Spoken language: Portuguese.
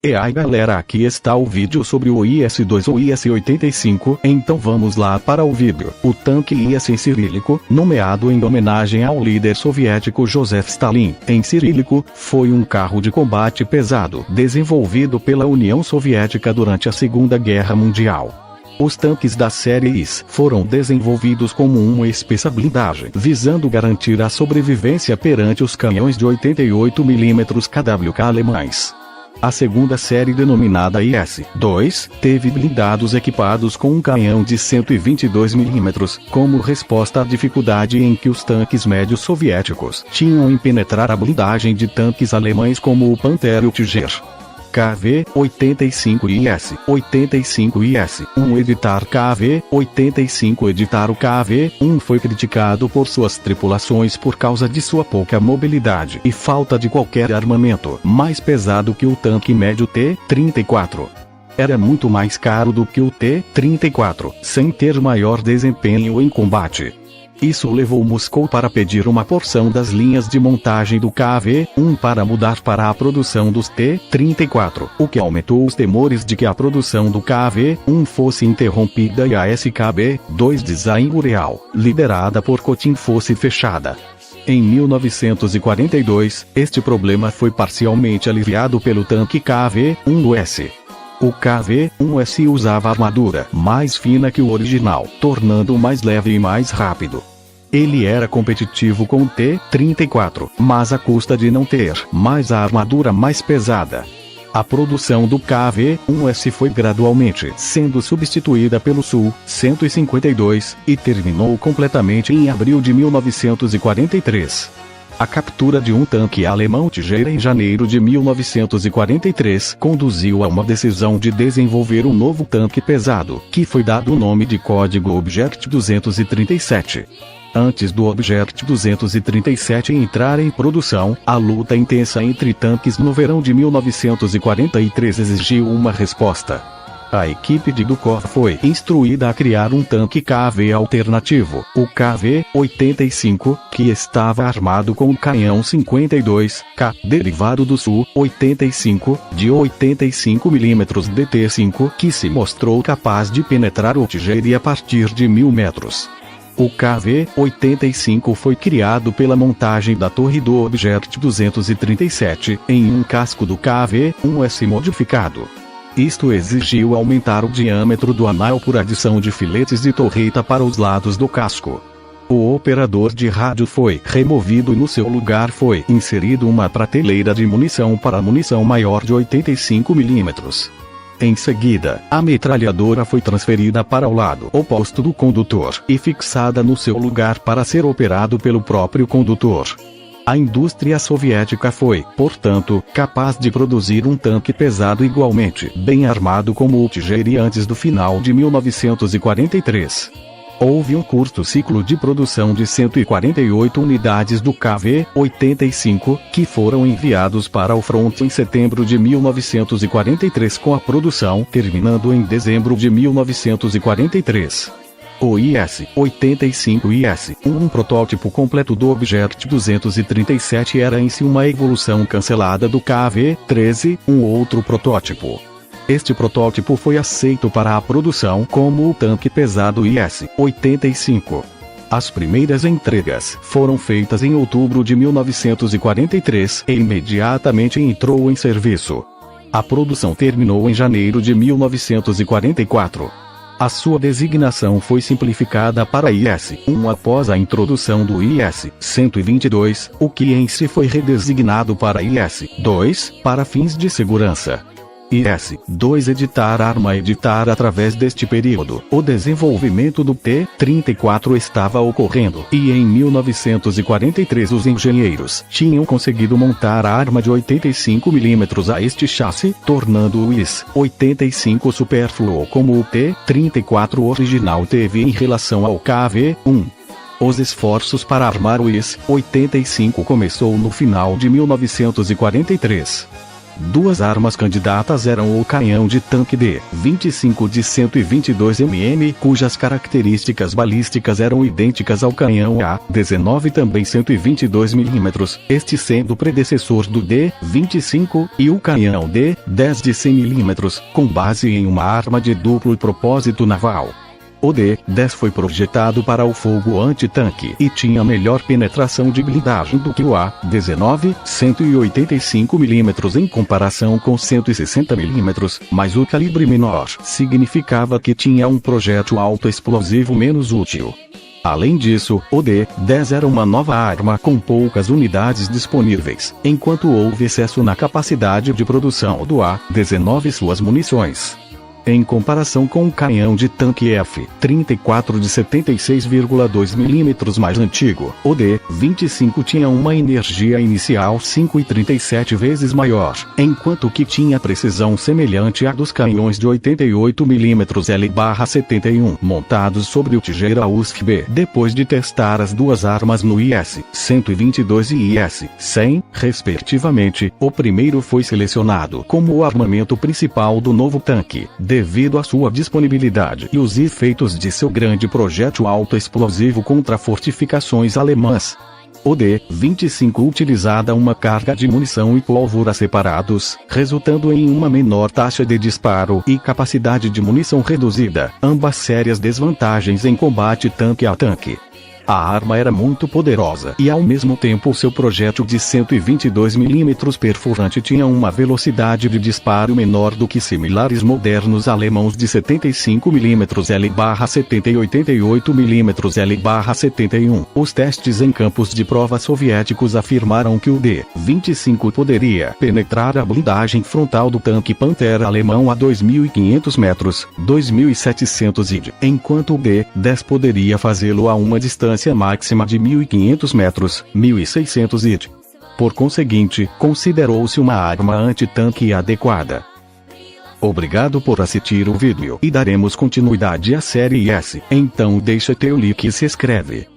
E aí galera, aqui está o vídeo sobre o IS-2 ou IS-85, então vamos lá para o vídeo. O tanque IS em cirílico, nomeado em homenagem ao líder soviético Joseph Stalin, em cirílico, foi um carro de combate pesado, desenvolvido pela União Soviética durante a Segunda Guerra Mundial. Os tanques da série IS foram desenvolvidos como uma espessa blindagem, visando garantir a sobrevivência perante os canhões de 88 mm KWK alemães. A segunda série, denominada IS-2, teve blindados equipados com um canhão de 122 mm, como resposta à dificuldade em que os tanques médios soviéticos tinham em penetrar a blindagem de tanques alemães como o Panther e o Tiger. KV-85IS, 85IS-1 editar KV-85 editar. O KV-1 foi criticado por suas tripulações por causa de sua pouca mobilidade e falta de qualquer armamento, mais pesado que o tanque médio T-34. Era muito mais caro do que o T-34, sem ter maior desempenho em combate. Isso levou Moscou para pedir uma porção das linhas de montagem do KV-1 para mudar para a produção dos T-34, o que aumentou os temores de que a produção do KV-1 fosse interrompida e a SKB-2 de Zain-Urial, liderada por Kotin, fosse fechada. Em 1942, este problema foi parcialmente aliviado pelo tanque KV-1S. O KV-1S usava armadura mais fina que o original, tornando-o mais leve e mais rápido. Ele era competitivo com o T-34, mas à custa de não ter mais a armadura mais pesada. A produção do KV-1S foi gradualmente sendo substituída pelo Su-152, e terminou completamente em abril de 1943. A captura de um tanque alemão Tiger em janeiro de 1943 conduziu a uma decisão de desenvolver um novo tanque pesado, que foi dado o nome de código Object 237. Antes do Object 237 entrar em produção, a luta intensa entre tanques no verão de 1943 exigiu uma resposta. A equipe de Dukov foi instruída a criar um tanque KV alternativo, o KV-85, que estava armado com um canhão 52K, derivado do Su-85, de 85 mm DT5, que se mostrou capaz de penetrar o Tiger a partir de 1000 metros. O KV-85 foi criado pela montagem da torre do Object 237, em um casco do KV-1S modificado. Isto exigiu aumentar o diâmetro do anel por adição de filetes de torreta para os lados do casco. O operador de rádio foi removido e no seu lugar foi inserido uma prateleira de munição para munição maior de 85 mm. Em seguida, a metralhadora foi transferida para o lado oposto do condutor e fixada no seu lugar para ser operado pelo próprio condutor. A indústria soviética foi, portanto, capaz de produzir um tanque pesado igualmente bem armado como o Tiger antes do final de 1943. Houve um curto ciclo de produção de 148 unidades do KV-85, que foram enviados para o fronte em setembro de 1943, com a produção terminando em dezembro de 1943. O IS-85IS, um protótipo completo do Object 237, era em si uma evolução cancelada do KV-13, um outro protótipo. Este protótipo foi aceito para a produção como o tanque pesado IS-85. As primeiras entregas foram feitas em outubro de 1943 e imediatamente entrou em serviço. A produção terminou em janeiro de 1944. A sua designação foi simplificada para IS-1 após a introdução do IS-122, o que em si foi redesignado para IS-2, para fins de segurança. IS-2 editar arma editar. Através deste período, o desenvolvimento do T-34 estava ocorrendo, e em 1943 os engenheiros tinham conseguido montar a arma de 85 mm a este chassi, tornando o IS-85 supérfluo como o T-34 original teve em relação ao KV-1. Os esforços para armar o IS-85 começou no final de 1943. Duas armas candidatas eram o canhão de tanque D-25 de 122 mm, cujas características balísticas eram idênticas ao canhão A-19 também 122 mm, este sendo predecessor do D-25, e o canhão D-10 de 100 mm, com base em uma arma de duplo propósito naval. O D-10 foi projetado para o fogo antitanque e tinha melhor penetração de blindagem do que o A-19, 185 mm em comparação com 160 mm, mas o calibre menor significava que tinha um projétil autoexplosivo menos útil. Além disso, o D-10 era uma nova arma com poucas unidades disponíveis, enquanto houve excesso na capacidade de produção do A-19 e suas munições. Em comparação com o canhão de tanque F-34 de 76,2 mm mais antigo, o D-25 tinha uma energia inicial 5,37 vezes maior, enquanto que tinha precisão semelhante à dos canhões de 88 mm L/71 montados sobre o Tijeira USP-B. Depois de testar as duas armas no IS-122 e IS-100, respectivamente, o primeiro foi selecionado como o armamento principal do novo tanque, devido à sua disponibilidade e os efeitos de seu grande projétil autoexplosivo contra fortificações alemãs. O D-25 utilizava uma carga de munição e pólvora separados, resultando em uma menor taxa de disparo e capacidade de munição reduzida, ambas sérias desvantagens em combate tanque a tanque. A arma era muito poderosa e ao mesmo tempo seu projétil de 122 mm perfurante tinha uma velocidade de disparo menor do que similares modernos alemãos de 75 mm L/70 e 88 mm L/71. Os testes em campos de prova soviéticos afirmaram que o D-25 poderia penetrar a blindagem frontal do tanque Panther alemão a 2.500 metros, 2.700 id, enquanto o D-10 poderia fazê-lo a uma distância máxima de 1.500 metros, 1.600 id. Por conseguinte, considerou-se uma arma antitanque adequada. Obrigado por assistir o vídeo e daremos continuidade à série S. Então deixa teu like e se inscreve.